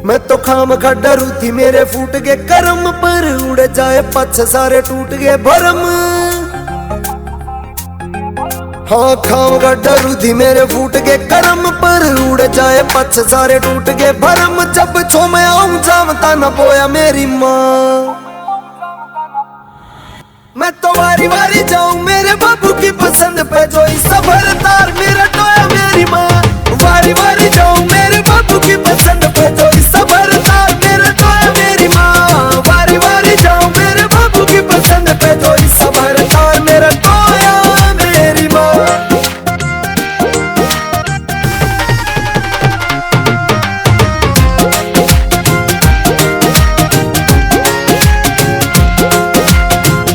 मैं तो खाम खा डरू थी मेरे फूट गए कर्म, पर उड़ जाए पछ सारे टूट गए भरम। हाँ खाम खा डरू थी मेरे फूट गए कर्म, पर उड़ जाए पछ सारे टूट गए भरम। जब छो मैं आऊं जामता न बोया मेरी माँ, मैं तो वारी वारी जाऊं मेरे बाबू की पसंद पे जो सफर तार मेरा टोया मेरी माँ। वारी वारी जाऊं मेरे बाबू की पसंद पे जो सफर तार मेरा टोया मेरी माँ। वारी वारी जाऊं मेरे बाबू की पसंद पे जो सफर तार मेरा टोया मेरी माँ।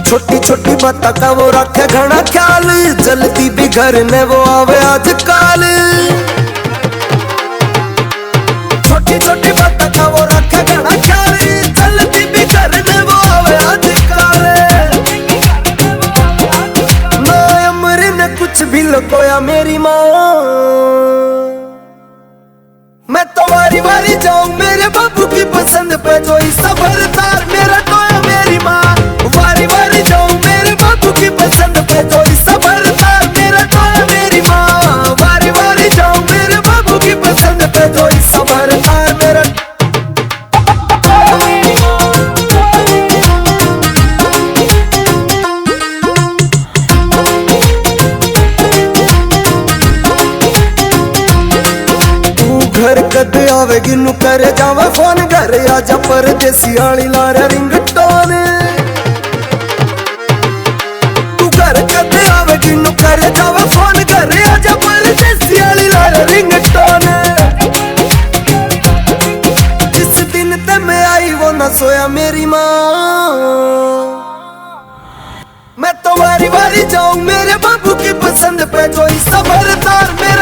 छोटी छोटी बात का वो रखे घना ख्याल, जल्दी भी घर ने वो आवे आजकल। छोटी छोटी बात का वो रखे घना ख्याल, जल्दी भी घर ने वो आवे आजकल। ना अमर ने कुछ भी लुकोया मेरी माँ, मैं तो वारी वारी जाऊं मेरे बाबू की पसंद पे जो सफर तार मेरा टोया मेरी माँ। वारी वारी जाऊं मेरे बाबू की पसंद पे जो सफर तार मेरा टोया मेरी माँ। वारी वारी जाऊं मेरे बाबू की पसंद पे जो सफर तार मेरा। घर कद आवेगी नु करे जावे फोन, घर आजा परदेसी आली लारे रिंगटोन। तू घर कद आवेगी नु करे जावे फोन, घर आजा परदेसी आली लारे रिंगटोन। जिस दिन ते मैं आई वो न सोया मेरी माँ, मैं तो वारी वारी जाऊं मेरे बाबू की पसंद पे जो सफर तार मेरा।